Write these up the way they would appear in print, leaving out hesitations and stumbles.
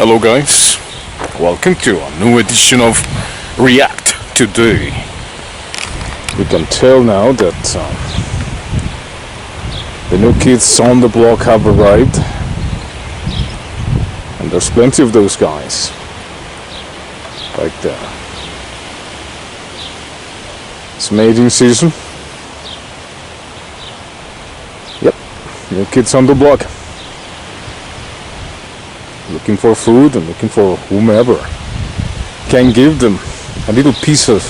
Hello guys, welcome to a new edition of React Today. You can tell now that the new kids on the block have arrived, and there's plenty of those guys right there. It's mating season. Yep, new kids on the block. Looking for food and looking for whomever can give them a little piece of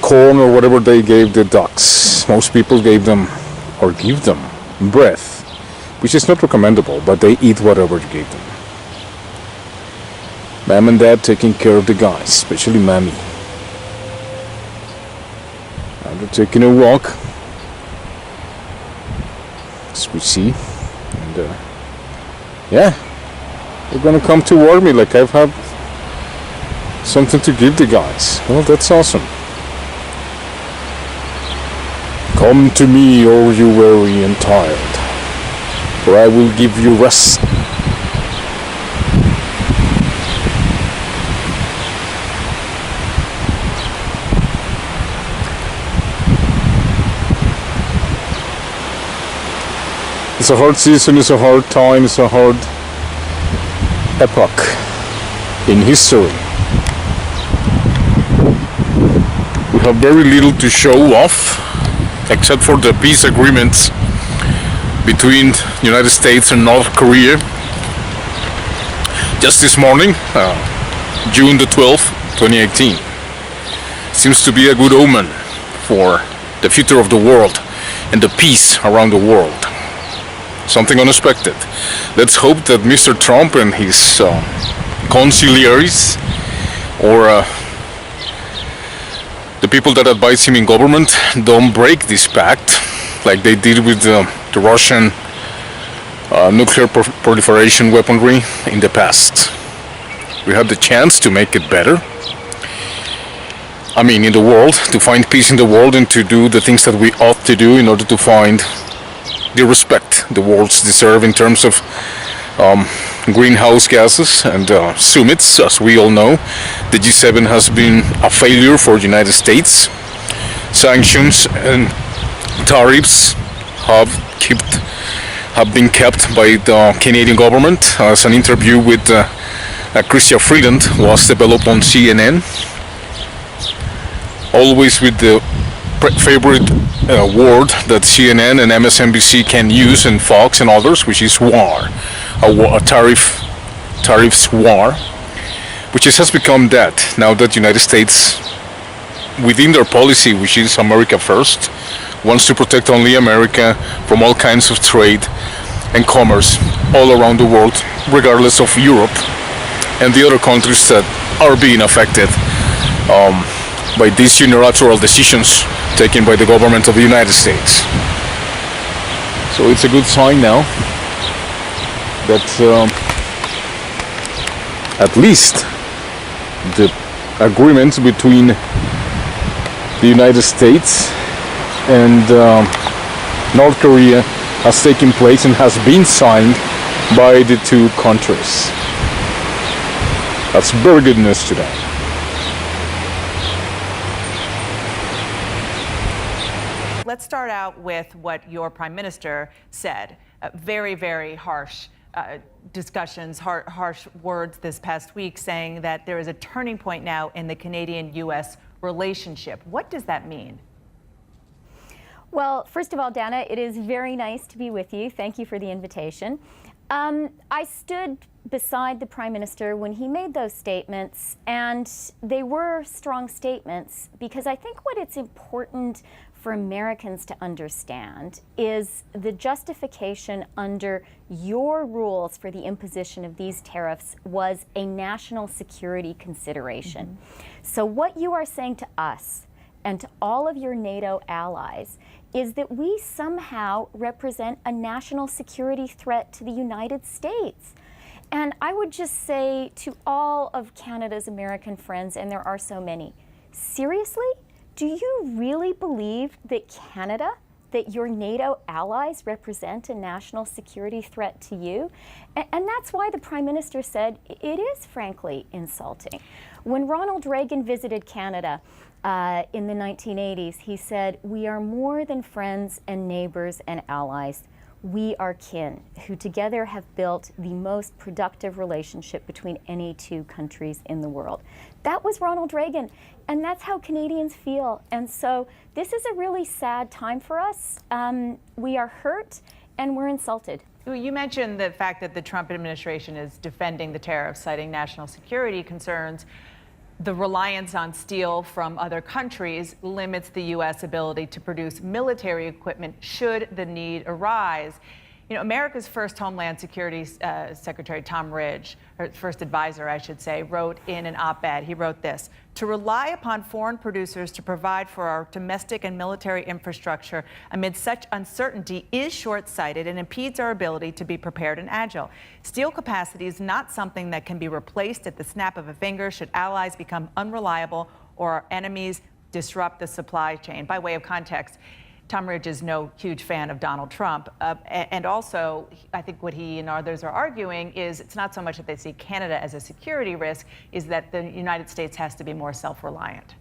corn or whatever they gave the ducks. Most people gave them or give them breath, which is not recommendable, but they eat whatever you gave them. Mom and Dad taking care of the guys, especially Mommy. And they're taking a walk, as we see, and yeah, they're gonna come toward me like I've had something to give the guys. Well, that's awesome. Come to me, all you weary and tired, for I will give you rest. It's a hard season, it's a hard time, it's a hard epoch in history. We have very little to show off, except for the peace agreements between the United States and North Korea. Just this morning, June the 12th, 2018. Seems to be a good omen for the future of the world and the peace around the world. Something unexpected. Let's hope that Mr. Trump and his consigliaries, or the people that advise him in government, don't break this pact like they did with the Russian nuclear proliferation weaponry in the past. We have the chance to make it better. I mean, in the world, to find peace in the world and to do the things that we ought to do in order to find the respect the worlds deserve in terms of greenhouse gases and summits. As we all know, the G7 has been a failure for the United States. Sanctions and tariffs have been kept by the Canadian government, as an interview with Chrystia Freeland was developed on CNN, always with the favorite word that CNN and MSNBC can use, and Fox and others, which is war, a tariffs war, which has become that now that the United States, within their policy, which is America first, wants to protect only America from all kinds of trade and commerce all around the world, regardless of Europe and the other countries that are being affected by these unilateral decisions taken by the government of the United States. So it's a good sign now that at least the agreements between the United States and North Korea has taken place and has been signed by the two countries. That's very good news today. Let's start out with what your Prime Minister said. Very, very harsh discussions, harsh words this past week, saying that there is a turning point now in the Canadian-U.S. relationship. What does that mean? Well, first of all, Dana, it is very nice to be with you. Thank you for the invitation. I stood beside the Prime Minister when he made those statements, and they were strong statements, because I think what it's important for Americans to understand is the justification under your rules for the imposition of these tariffs was a national security consideration. Mm-hmm. So what you are saying to us and to all of your NATO allies is that we somehow represent a national security threat to the United States. And I would just say to all of Canada's American friends, and there are so many, seriously? Do you really believe that Canada that your NATO allies represent a national security threat to you? And that's why the Prime Minister said it is frankly insulting. When Ronald Reagan visited Canada in the 1980s, he said, "We are more than friends and neighbors and allies. We are kin, who together have built the most productive relationship between any two countries in the world." That was Ronald Reagan, and that's how Canadians feel. And so this is a really sad time for us. We are hurt and we're insulted. You mentioned the fact that the Trump administration is defending the tariffs, citing national security concerns. The reliance on steel from other countries limits the U.S. ability to produce military equipment should the need arise. You know, America's first Homeland Security Secretary, Tom Ridge, or first advisor, I should say, wrote in an op-ed, he wrote this: "To rely upon foreign producers to provide for our domestic and military infrastructure amid such uncertainty is short-sighted and impedes our ability to be prepared and agile. Steel capacity is not something that can be replaced at the snap of a finger should allies become unreliable or our enemies disrupt the supply chain." By way of context, Tom Ridge is no huge fan of Donald Trump. And also, I think what he and others are arguing is it's not so much that they see Canada as a security risk, is that the United States has to be more self-reliant.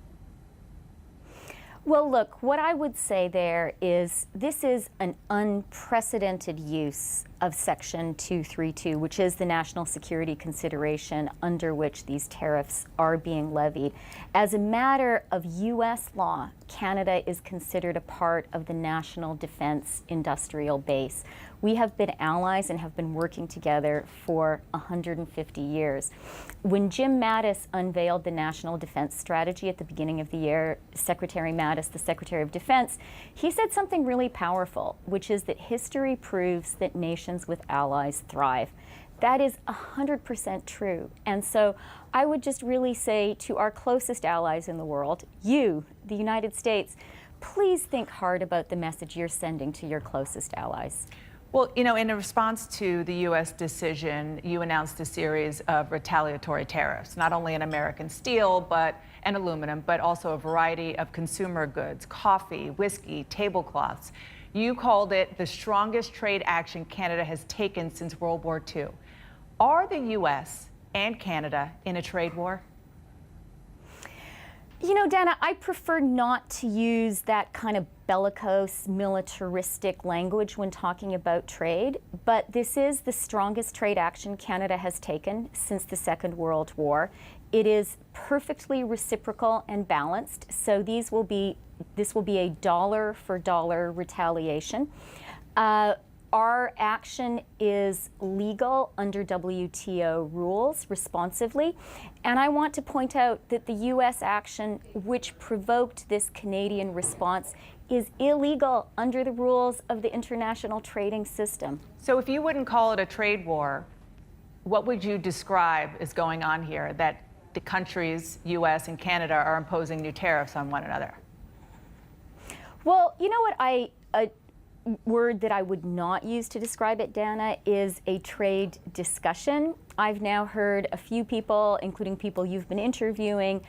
Well, look, what I would say there is this is an unprecedented use of Section 232, which is the national security consideration under which these tariffs are being levied. As a matter of U.S. law, Canada is considered a part of the national defense industrial base. We have been allies and have been working together for 150 years. When Jim Mattis unveiled the National Defense Strategy at the beginning of the year, Secretary Mattis, the Secretary of Defense, he said something really powerful, which is that history proves that nations with allies thrive. That is 100% true. And so I would just really say to our closest allies in the world, you, the United States, please think hard about the message you're sending to your closest allies. Well, you know, in response to the U.S. decision, you announced a series of retaliatory tariffs, not only on American steel and aluminum, but also a variety of consumer goods, coffee, whiskey, tablecloths. You called it the strongest trade action Canada has taken since World War II. Are the U.S. and Canada in a trade war? You know, Dana, I prefer not to use that kind of bellicose, militaristic language when talking about trade, but this is the strongest trade action Canada has taken since the Second World War. It is perfectly reciprocal and balanced, so this will be a dollar-for-dollar retaliation. Our action is legal under WTO rules responsively. And I want to point out that the U.S. action, which provoked this Canadian response, is illegal under the rules of the international trading system. So if you wouldn't call it a trade war, what would you describe as going on here, that the countries, U.S. and Canada, are imposing new tariffs on one another? Well, you know what a word that I would not use to describe it, Dana, is a trade discussion. I've now heard a few people, including people you've been interviewing,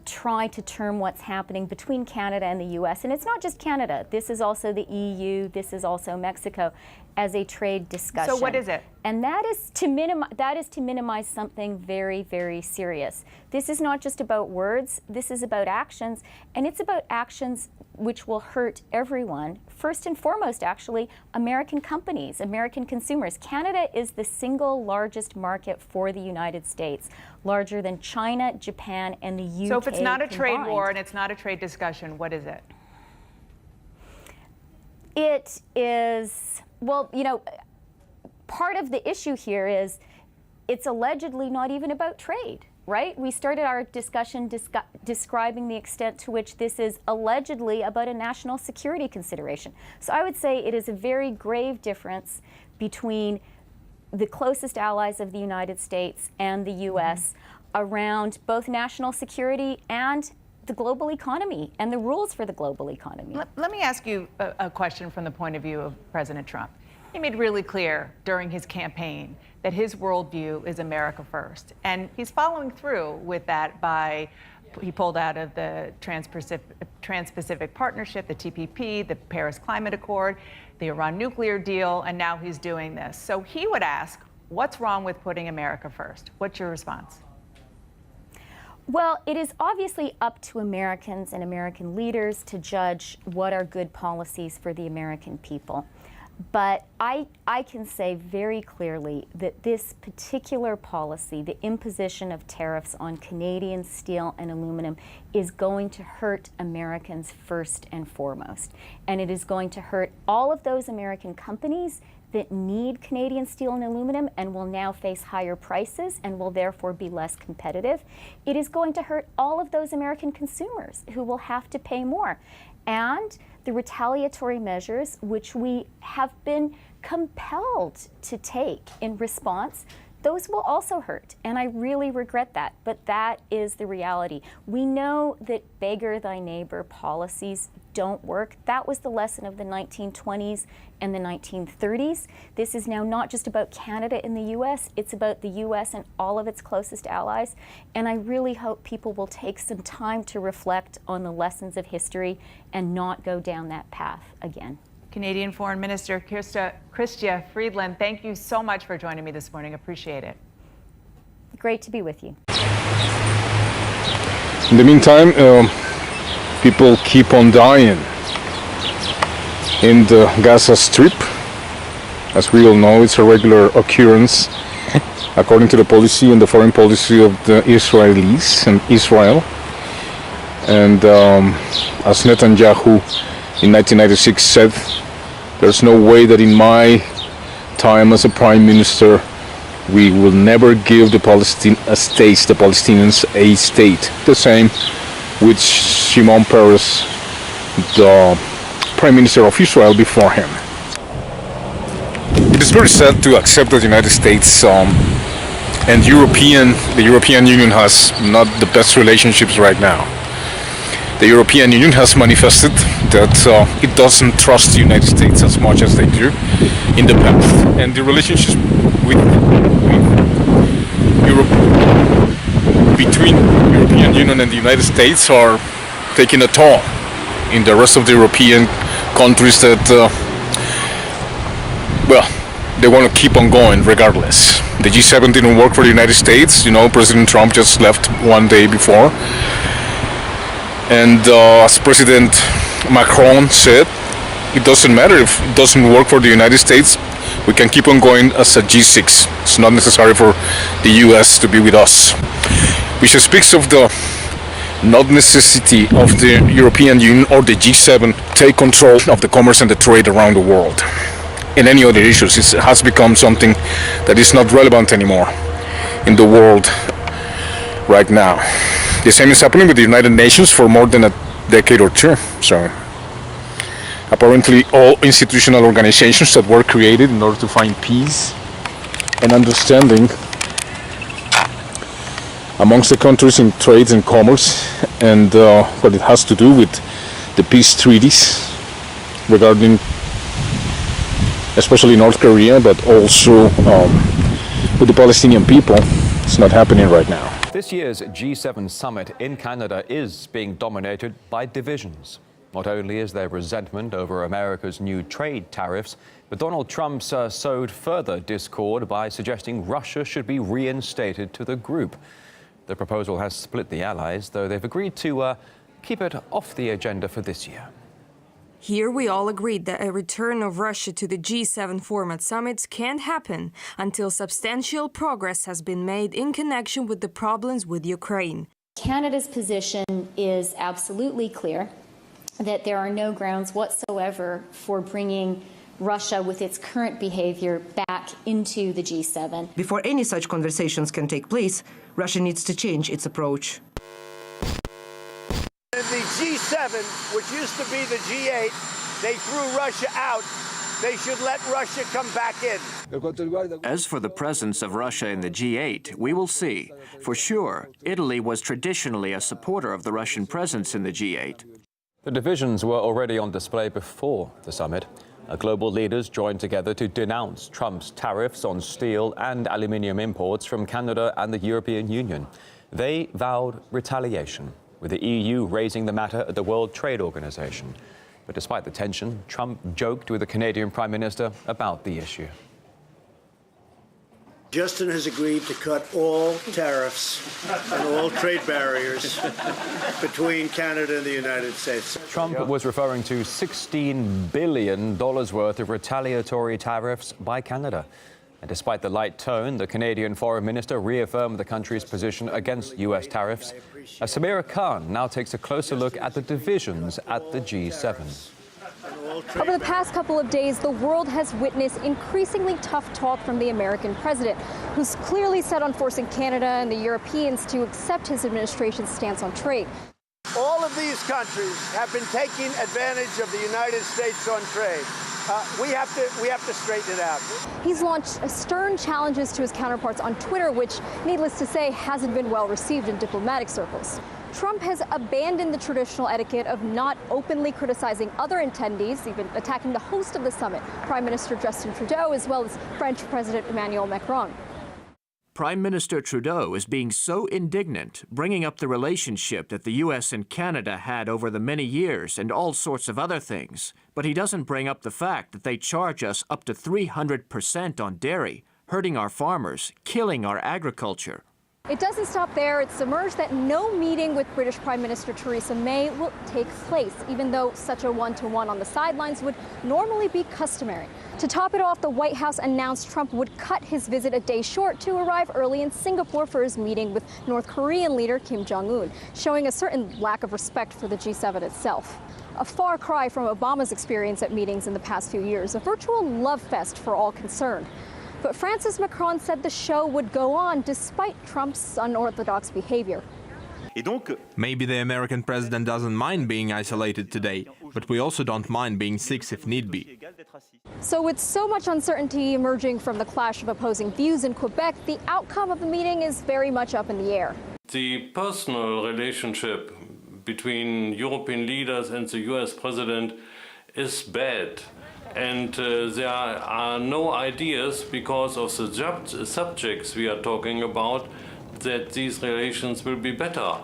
try to term what's happening between Canada and the U.S. And it's not just Canada. This is also the EU. This is also Mexico, as a trade discussion. So what is it? And that is to minimize something very, very serious. This is not just about words. This is about actions, and it's about actions which will hurt everyone. First and foremost, actually, American companies, American consumers. Canada is the single largest market for the United States, larger than China, Japan, and the UK. So if it's not a trade combined. war and it's not a trade discussion, what is it? It is, well, you know, part of the issue here is it's allegedly not even about trade, right? We started our discussion describing the extent to which this is allegedly about a national security consideration. So I would say it is a very grave difference between the closest allies of the United States and the U.S. around both national security and the global economy and the rules for the global economy. Let me ask you a question from the point of view of President Trump. He made really clear during his campaign that his worldview is America first. And he's following through with that by He pulled out of the Trans-Pacific Partnership, the TPP, the Paris Climate Accord, the Iran nuclear deal, and now he's doing this. So he would ask, what's wrong with putting America first? What's your response? Well, it is obviously up to Americans and American leaders to judge what are good policies for the American people. But I can say very clearly that this particular policy, the imposition of tariffs on Canadian steel and aluminum, is going to hurt Americans first and foremost. And it is going to hurt all of those American companies that need Canadian steel and aluminum and will now face higher prices and will therefore be less competitive. It is going to hurt all of those American consumers who will have to pay more. And the retaliatory measures, which we have been compelled to take in response, those will also hurt. And I really regret that, but that is the reality. We know that beggar thy neighbor policies don't work. That was the lesson of the 1920s and the 1930s. This is now not just about Canada and the US, it's about the US and all of its closest allies. And I really hope people will take some time to reflect on the lessons of history and not go down that path again. Canadian Foreign Minister Chrystia Freeland, thank you so much for joining me this morning. Appreciate it. Great to be with you. In the meantime, people keep on dying in the Gaza Strip. As we all know, it's a regular occurrence according to the policy and the foreign policy of the Israelis and Israel. And as Netanyahu in 1996 said, there's no way that in my time as a prime minister we will never give the Palestinians a state. The same with Shimon Peres, the prime minister of Israel before him. It is very sad to accept that the United States and the European Union has not the best relationships right now. The European Union has manifested that it doesn't trust the United States as much as they do in the past, and the relationships between the European Union and the United States are taking a toll in the rest of the European countries that, well, they want to keep on going regardless. The G7 didn't work for the United States. You know, President Trump just left one day before. And as President Macron said, it doesn't matter if it doesn't work for the United States. We can keep on going as a G6. It's not necessary for the US to be with us. Which speaks of the not necessity of the European Union or the G7 take control of the commerce and the trade around the world. In any other issues, it has become something that is not relevant anymore in the world right now. The same is happening with the United Nations for more than a decade or two. So apparently all institutional organizations that were created in order to find peace and understanding amongst the countries in trade and commerce, and what it has to do with the peace treaties regarding especially North Korea, but also with the Palestinian people. It's not happening right now. This year's G7 summit in Canada is being dominated by divisions. Not only is there resentment over America's new trade tariffs, but Donald Trump's sowed further discord by suggesting Russia should be reinstated to the group. The proposal has split the allies, though they've agreed to keep it off the agenda for this year. Here we all agreed that a return of Russia to the G7 format summits can't happen until substantial progress has been made in connection with the problems with Ukraine. Canada's position is absolutely clear that there are no grounds whatsoever for bringing Russia with its current behavior back into the G7. Before any such conversations can take place, Russia needs to change its approach. In the G7, which used to be the G8, they threw Russia out. They should let Russia come back in. As for the presence of Russia in the G8, we will see. For sure, Italy was traditionally a supporter of the Russian presence in the G8. The divisions were already on display before the summit. Global leaders joined together to denounce Trump's tariffs on steel and aluminium imports from Canada and the European Union. They vowed retaliation. with the EU raising the matter at the World Trade Organization. But despite the tension, Trump joked with the Canadian Prime Minister about the issue. Justin has agreed to cut all tariffs and all trade barriers between Canada and the United States. Trump was referring to $16 billion worth of retaliatory tariffs by Canada. And despite the light tone, the Canadian Foreign Minister reaffirmed the country's position against U.S. tariffs. Samira Khan now takes a closer look at the divisions at the G7. Over the past couple of days, the world has witnessed increasingly tough talk from the American president, who's clearly set on forcing Canada and the Europeans to accept his administration's stance on trade. All of these countries have been taking advantage of the United States on trade. We have to straighten it out. He's launched stern challenges to his counterparts on Twitter, which, needless to say, hasn't been well received in diplomatic circles. Trump has abandoned the traditional etiquette of not openly criticizing other attendees, even attacking the host of the summit, Prime Minister Justin Trudeau, as well as French President Emmanuel Macron. Prime Minister Trudeau is being so indignant, bringing up the relationship that the U.S. and Canada had over the many years and all sorts of other things. But he doesn't bring up the fact that they charge us up to 300% on dairy, hurting our farmers, killing our agriculture. It doesn't stop there. It's emerged that no meeting with British Prime Minister Theresa May will take place, even though such a one-to-one on the sidelines would normally be customary. To top it off, the White House announced Trump would cut his visit a day short to arrive early in Singapore for his meeting with North Korean leader Kim Jong-un, showing a certain lack of respect for the G7 itself. A far cry from Obama's experience at meetings in the past few years, a virtual love fest for all concerned. But Francis Macron said the show would go on despite Trump's unorthodox behavior. Maybe the American president doesn't mind being isolated today, but we also don't mind being six if need be. So with so much uncertainty emerging from the clash of opposing views in Quebec, the outcome of the meeting is very much up in the air. The personal relationship between European leaders and the US president is bad. And there are no ideas, because of the subjects we are talking about, that these relations will be better.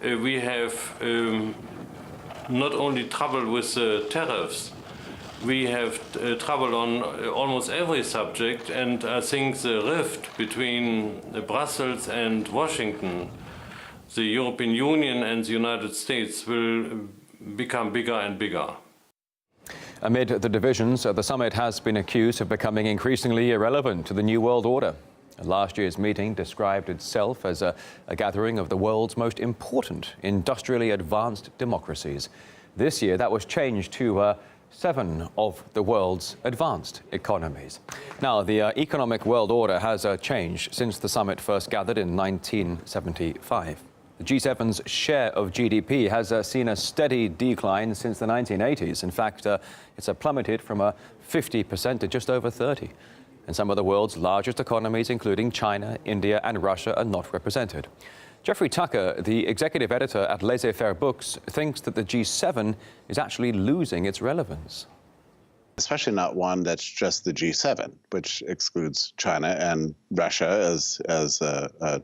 We have not only trouble with the tariffs, we have trouble on almost every subject, and I think the rift between Brussels and Washington, the European Union and the United States, will become bigger and bigger. Amid the divisions, the summit has been accused of becoming increasingly irrelevant to the New World Order. Last year's meeting described itself as a gathering of the world's most important industrially advanced democracies. This year, that was changed to 7 of the world's advanced economies. Now, the economic world order has changed since the summit first gathered in 1975. The G7's share of GDP has seen a steady decline since the 1980s. In fact, it's plummeted from 50% to just over 30%. And some of the world's largest economies, including China, India, and Russia, are not represented. Jeffrey Tucker, the executive editor at Laissez-Faire Books, thinks that the G7 is actually losing its relevance. Especially not one that's just the G7, which excludes China and Russia, as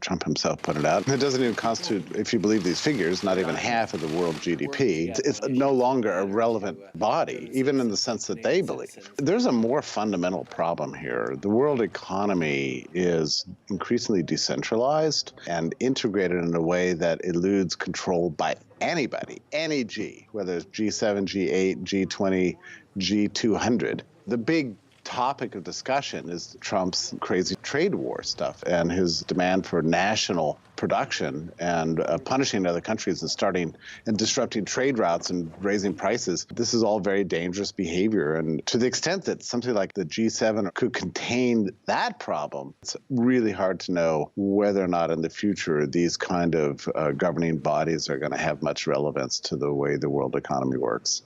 Trump himself put it out. It doesn't even constitute, if you believe these figures, not even half of the world GDP. It's no longer a relevant body, even in the sense that they believe. There's a more fundamental problem here. The world economy is increasingly decentralized and integrated in a way that eludes control by anybody, any G, whether it's G7, G8, G20, G200. The big topic of discussion is Trump's crazy trade war stuff and his demand for national production and punishing other countries and disrupting trade routes and raising prices. This is all very dangerous behavior. And to the extent that something like the G7 could contain that problem, it's really hard to know whether or not in the future these kind of governing bodies are going to have much relevance to the way the world economy works.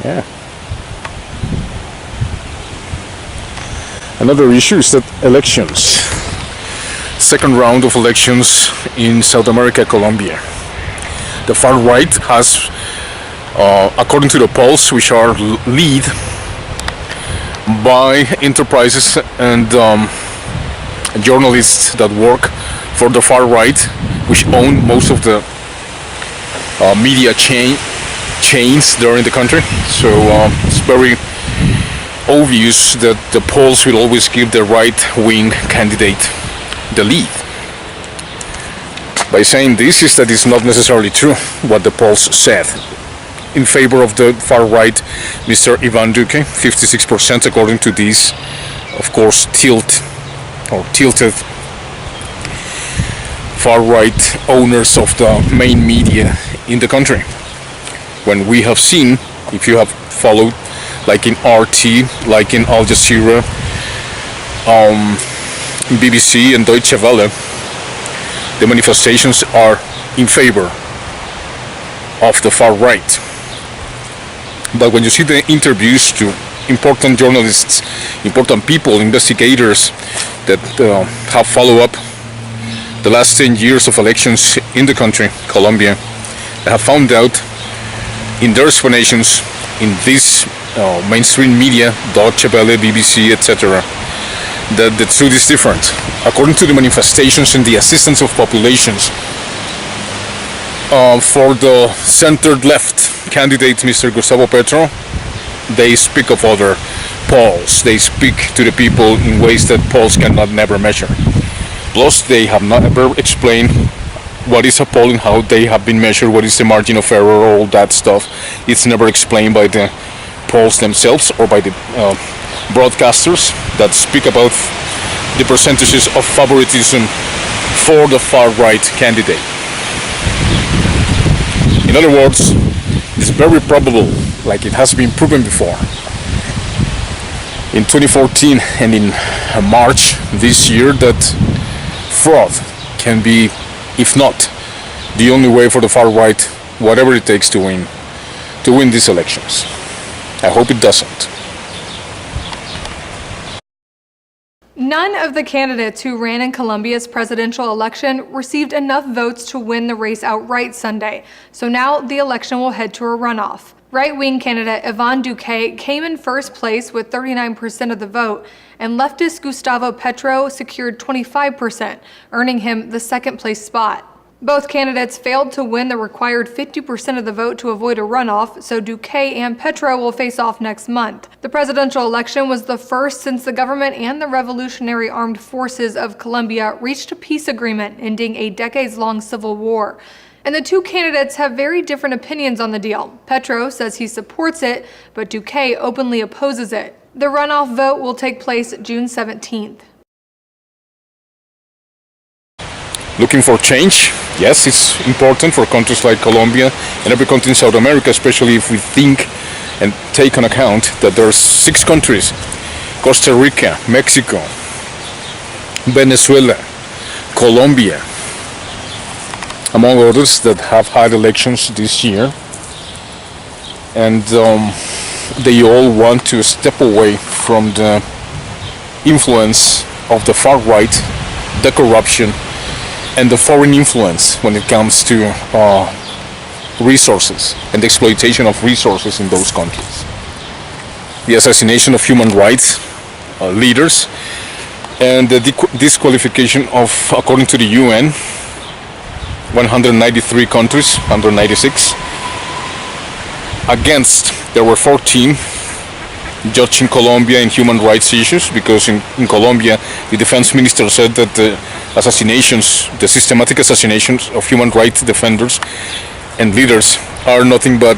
Yeah. Another issue is that elections. Second round of elections in South America, Colombia. The far right has, according to the polls, which are lead by enterprises and journalists that work for the far right, which own most of the media chains there in the country. So it's very obvious that the polls will always give the right-wing candidate the lead. By saying this is that it's not necessarily true what the polls said. In favor of the far right, Mr. Ivan Duque, 56% according to these, of course, tilted far right owners of the main media in the country. When we have seen, if you have followed, like in RT, like in Al Jazeera, BBC and Deutsche Welle, the manifestations are in favor of the far right. But when you see the interviews to important journalists, important people, investigators that have followed up the last 10 years of elections in the country, Colombia, they have found out in their explanations in this mainstream media, Deutsche Welle, BBC, etc., that the truth is different. According to the manifestations and the assistance of populations, for the centered left candidate, Mr. Gustavo Petro, they speak of other polls. They speak to the people in ways that polls cannot never measure. Plus, they have not ever explained what is a poll and how they have been measured, what is the margin of error, all that stuff. It's never explained by the polls themselves or by the broadcasters that speak about the percentages of favoritism for the far-right candidate. In other words, it's very probable, like it has been proven before, in 2014 and in March this year, that fraud can be, if not the only way for the far right, whatever it takes to win these elections. I hope it doesn't. None of the candidates who ran in Colombia's presidential election received enough votes to win the race outright Sunday, so now the election will head to a runoff. Right-wing candidate Ivan Duque came in first place with 39% of the vote, and leftist Gustavo Petro secured 25%, earning him the second-place spot. Both candidates failed to win the required 50% of the vote to avoid a runoff, so Duque and Petro will face off next month. The presidential election was the first since the government and the Revolutionary Armed Forces of Colombia reached a peace agreement ending a decades-long civil war. And the two candidates have very different opinions on the deal. Petro says he supports it, but Duque openly opposes it. The runoff vote will take place June 17th. Looking for change? Yes, it's important for countries like Colombia and every country in South America, especially if we think and take on account that there are 6 countries: Costa Rica, Mexico, Venezuela, Colombia, among others, that have had elections this year, and they all want to step away from the influence of the far right, the corruption, and the foreign influence when it comes to resources and the exploitation of resources in those countries. The assassination of human rights leaders and the disqualification of, according to the UN, 193 countries, 196. Against, there were 14 judging Colombia in human rights issues, because in Colombia the defense minister said that the assassinations, the systematic assassinations of human rights defenders and leaders are nothing but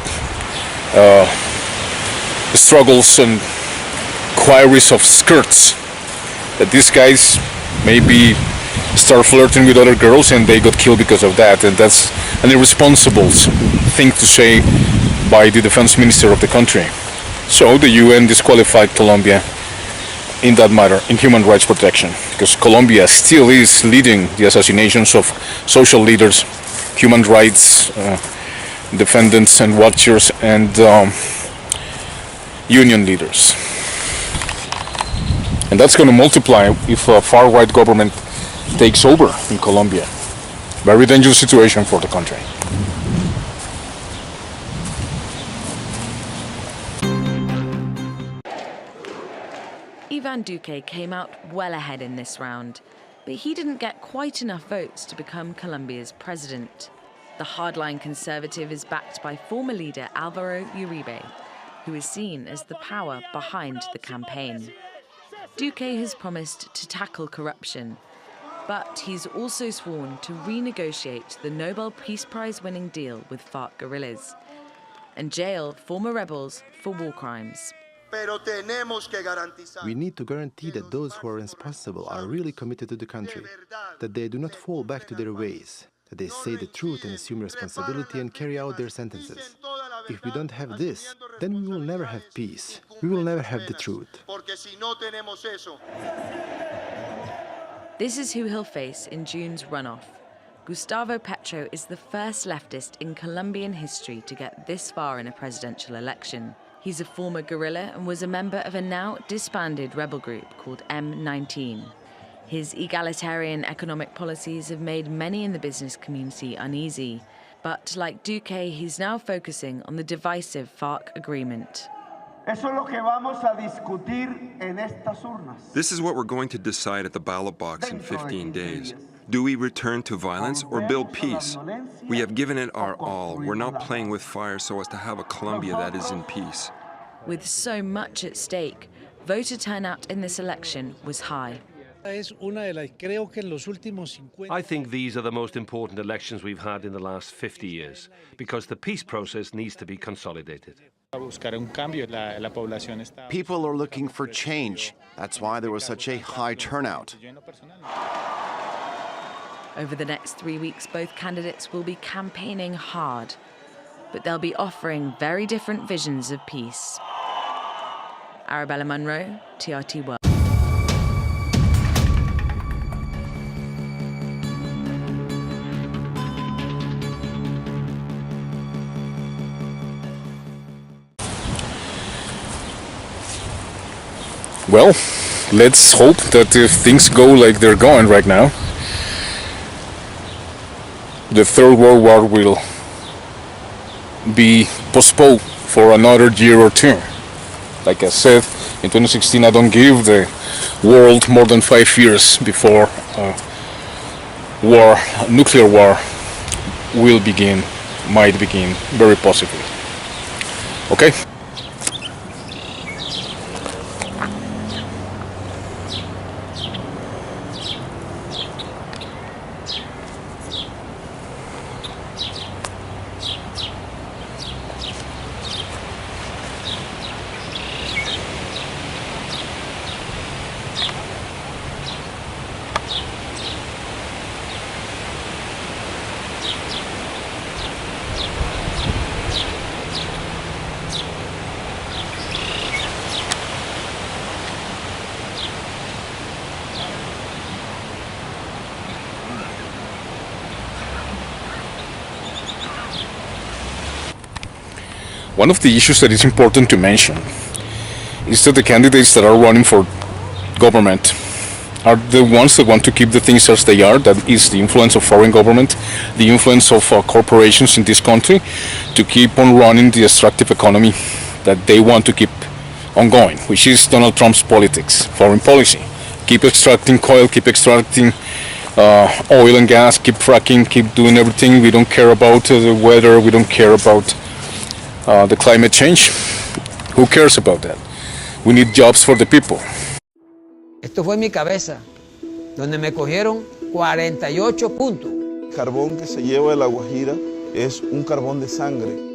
struggles and queries of skirts, that these guys maybe start flirting with other girls and they got killed because of that, and that's an irresponsible thing to say by the defense minister of the country. So the UN disqualified Colombia in that matter, in human rights protection, because Colombia still is leading the assassinations of social leaders, human rights defendants and watchers, and union leaders. And that's going to multiply if a far-right government takes over in Colombia. Very dangerous situation for the country. Ivan Duque came out well ahead in this round. but he didn't get quite enough votes to become Colombia's president. The hardline conservative is backed by former leader Álvaro Uribe, who is seen as the power behind the campaign. Duque has promised to tackle corruption, but he's also sworn to renegotiate the Nobel Peace Prize-winning deal with FARC guerrillas and jail former rebels for war crimes. We need to guarantee that those who are responsible are really committed to the country, that they do not fall back to their ways, that they say the truth and assume responsibility and carry out their sentences. If we don't have this, then we will never have peace. We will never have the truth. This is who he'll face in June's runoff. Gustavo Petro is the first leftist in Colombian history to get this far in a presidential election. He's a former guerrilla and was a member of a now disbanded rebel group called M19. His egalitarian economic policies have made many in the business community uneasy. But like Duque, he's now focusing on the divisive FARC agreement. This is what we're going to decide at the ballot box in 15 days. Do we return to violence or build peace? We have given it our all. We're not playing with fire so as to have a Colombia that is in peace. With so much at stake, voter turnout in this election was high. I think these are the most important elections we've had in the last 50 years, because the peace process needs to be consolidated. People are looking for change. That's why there was such a high turnout. Over the next 3 weeks, both candidates will be campaigning hard, but they'll be offering very different visions of peace. Arabella Munro, TRT World. Well, let's hope that if things go like they're going right now, the Third World War will be postponed for another year or two. Like I said, in 2016, I don't give the world more than 5 years before nuclear war will begin, might begin, very possibly. Okay? One of the issues that is important to mention is that the candidates that are running for government are the ones that want to keep the things as they are. That is the influence of foreign government, the influence of corporations in this country to keep on running the extractive economy that they want to keep on going, which is Donald Trump's politics, foreign policy. Keep extracting coal, keep extracting oil and gas, keep fracking, keep doing everything. We don't care about the weather, we don't care about the climate change. Who cares about that? We need jobs for the people. Esto fue mi cabeza, donde me cogieron 48 puntos. El carbón que se lleva de la Guajira es un carbón de sangre.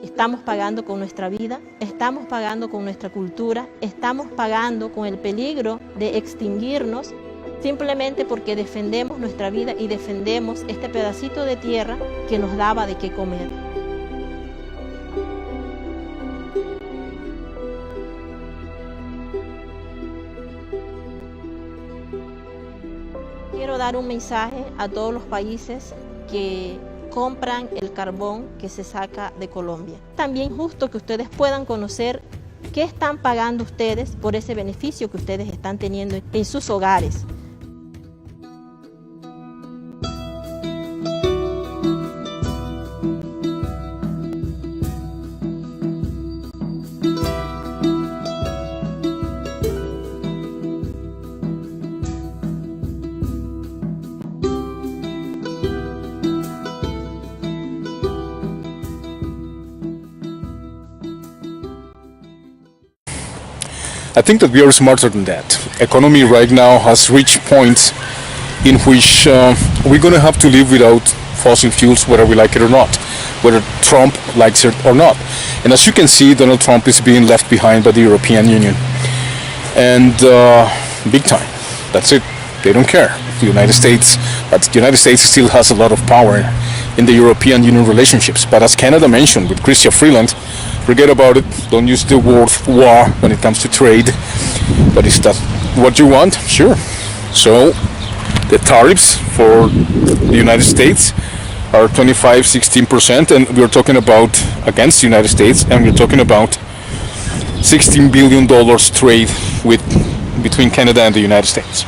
Estamos pagando con nuestra vida, estamos pagando con nuestra cultura, estamos pagando con el peligro de extinguirnos simplemente porque defendemos nuestra vida y defendemos este pedacito de tierra que nos daba de qué comer. Quiero dar un mensaje a todos los países que compran el carbón que se saca de Colombia. También justo que ustedes puedan conocer qué están pagando ustedes por ese beneficio que ustedes están teniendo en sus hogares. I think that we are smarter than that. Economy right now has reached points in which we're going to have to live without fossil fuels, whether we like it or not, whether Trump likes it or not. And as you can see, Donald Trump is being left behind by the European Union. And big time. That's it. They don't care. The United States, but the United States still has a lot of power in the European Union relationships. But as Canada mentioned with Chrystia Freeland, forget about it. Don't use the word war when it comes to trade. But is that what you want? Sure. So the tariffs for the United States are 25-16%, and we're talking about against the United States, and we're talking about $16 billion trade between Canada and the United States.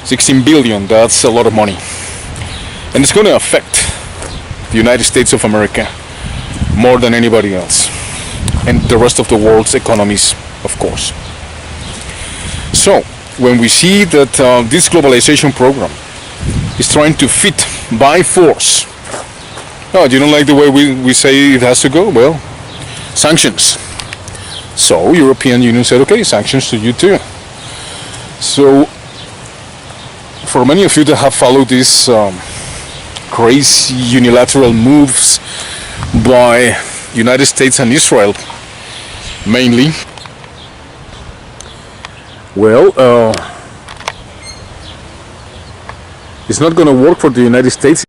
16 billion, that's a lot of money. And it's going to affect the United States of America more than anybody else, and the rest of the world's economies, of course. So when we see that this globalization program is trying to fit by force, oh, you don't like the way we say it has to go? Well, sanctions. So European Union said, okay, sanctions to you too. So for many of you that have followed these crazy unilateral moves by United States and Israel mainly, well, it's not going to work for the United States.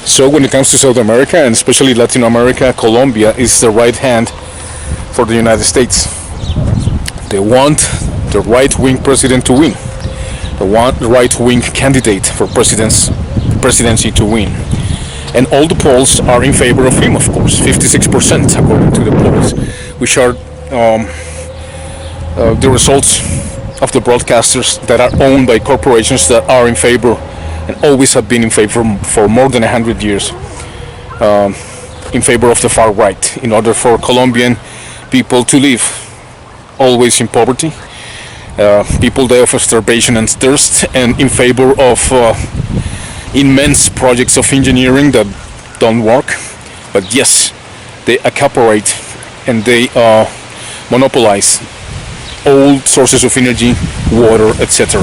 So when it comes to South America, and especially Latin America, Colombia is the right hand for the United States. They want the right-wing president to win. They want the right-wing candidate for presidency to win. And all the polls are in favor of him, of course, 56% according to the polls, which are the results of the broadcasters that are owned by corporations that are in favor and always have been in favor for more than 100 years, in favor of the far right, in order for Colombian people to live always in poverty, people die of starvation and thirst, and in favor of immense projects of engineering that don't work. But yes, they accaparate and they monopolize all sources of energy, water, etc.,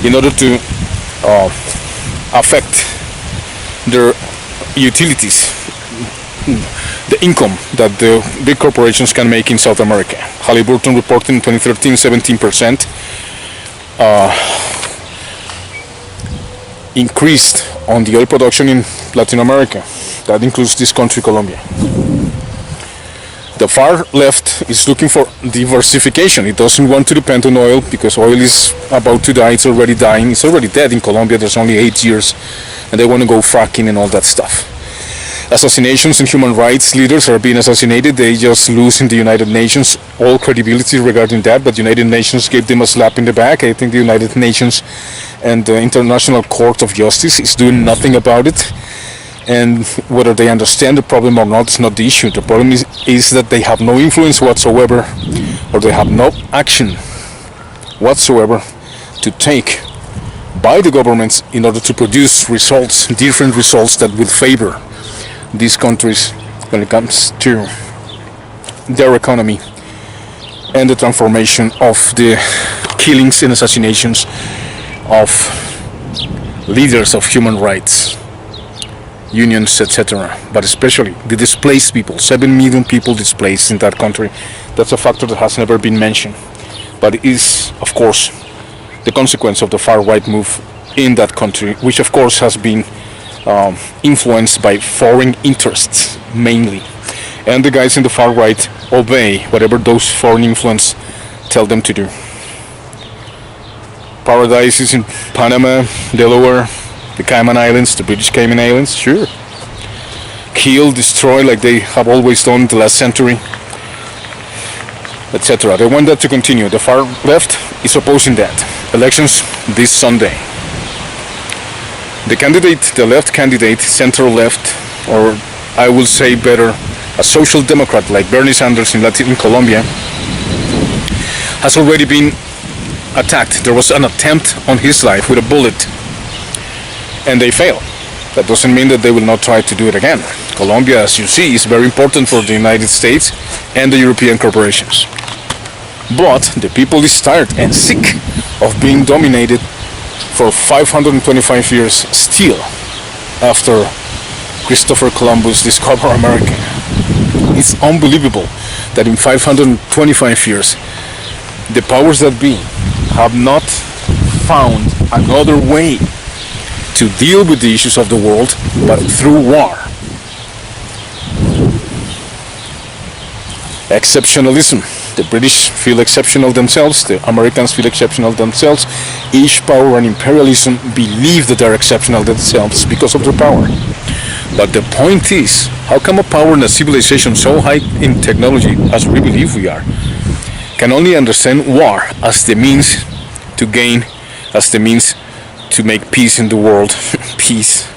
in order to affect their utilities, the income that the big corporations can make in South America. Halliburton reported in 2013 17% increased on the oil production in Latin America. That includes this country, Colombia. The far left is looking for diversification. It doesn't want to depend on oil because oil is about to die. It's already dying. It's already dead in Colombia. There's only 8 years, and they want to go fracking and all that stuff. Assassinations and human rights leaders are being assassinated. They just lose in the United Nations all credibility regarding that, but the United Nations gave them a slap in the back. I think the United Nations and the International Court of Justice is doing nothing about it. And whether they understand the problem or not is not the issue. The problem is that they have no influence whatsoever, or they have no action whatsoever to take by the governments in order to produce results, different results that will favor these countries when it comes to their economy and the transformation of the killings and assassinations of leaders of human rights, unions, etc., but especially the displaced people. 7 million people displaced in that country. That's a factor that has never been mentioned, but it is, of course, the consequence of the far-right move in that country, which of course has been influenced by foreign interests mainly. And the guys in the far right obey whatever those foreign influence tell them to do. Paradise is in Panama, Delaware, the Cayman Islands, the British Cayman Islands, sure. Kill, destroy like they have always done in the last century, etc. They want that to continue. The far left is opposing that. Elections this Sunday. The left candidate, center left, or I will say better, a social democrat like Bernie Sanders in Colombia, has already been attacked. There was an attempt on his life with a bullet, and they failed. That doesn't mean that they will not try to do it again. Colombia, as you see, is very important for the United States and the European corporations. But the people is tired and sick of being dominated for 525 years still after Christopher Columbus discovered America. It's unbelievable that in 525 years the powers that be have not found another way to deal with the issues of the world but through war. Exceptionalism. The British feel exceptional themselves, the Americans feel exceptional themselves. Each power and imperialism believe that they're exceptional themselves because of their power. But the point is, how come a power and a civilization so high in technology as we believe we are can only understand war as the means to gain, as the means to make peace in the world, peace,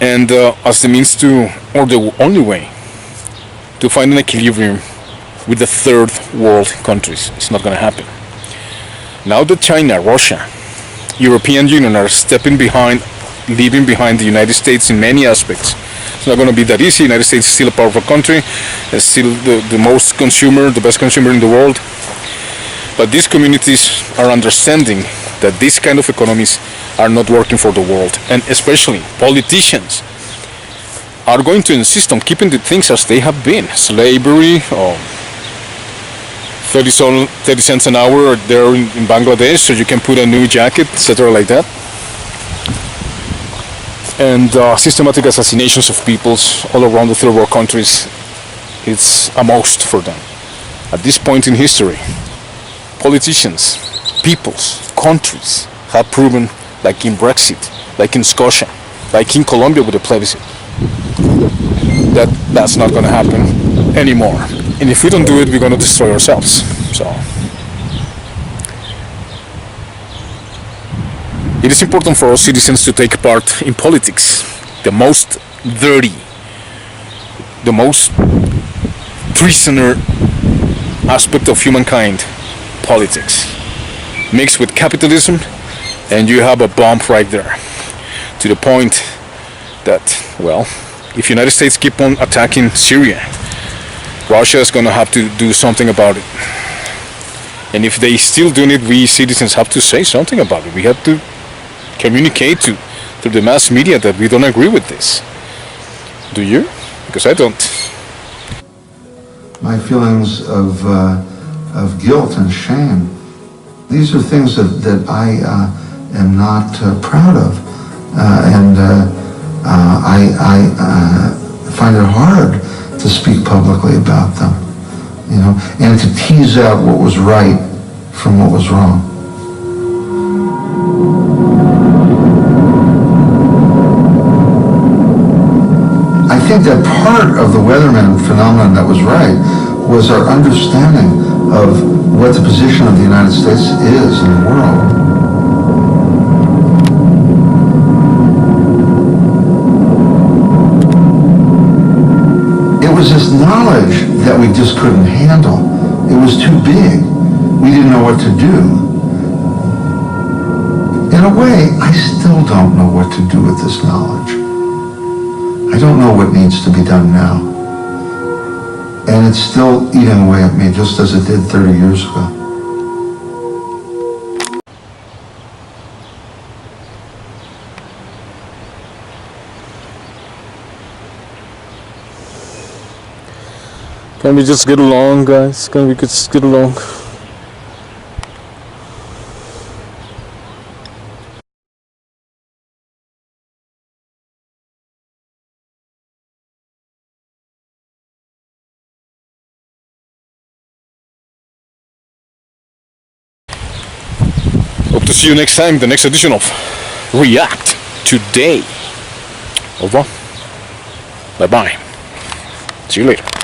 and as the means to, or the only way to find an equilibrium with the third world countries? It's not going to happen. Now that China, Russia, European Union are stepping behind, leaving behind the United States in many aspects, it's not going to be that easy. The United States is still a powerful country, it's still the most consumer, the best consumer in the world. But these communities are understanding that these kind of economies are not working for the world, and especially politicians are going to insist on keeping the things as they have been. Slavery, 30 cents an hour there in Bangladesh, so you can put a new jacket, etc. like that. And systematic assassinations of peoples all around the third world countries, it's a must for them. At this point in history, politicians, peoples, countries have proven, like in Brexit, like in Scotia, like in Colombia with the plebiscite, that that's not going to happen anymore. And if we don't do it, we're going to destroy ourselves. So it is important for all citizens to take part in politics. The most dirty, the most prisoner aspect of humankind, politics, mixed with capitalism, and you have a bomb right there. To the point that, well, if the United States keep on attacking Syria, Russia is going to have to do something about it. And if they still do it, we citizens have to say something about it. We have to communicate to the mass media that we don't agree with this. Do you? Because I don't. My feelings of guilt and shame, these are things that I am not proud of. I find it hard to speak publicly about them, you know, and to tease out what was right from what was wrong. I think that part of the weatherman phenomenon that was right was our understanding of what the position of the United States is in the world. It was this knowledge that we just couldn't handle. It was too big. We didn't know what to do. In a way, I still don't know what to do with this knowledge. I don't know what needs to be done now. And it's still eating away at me just as it did 30 years ago. Can we just get along, guys? Can we just get along? see you next time, the next edition of React Today. Au revoir. Bye-bye. See you later.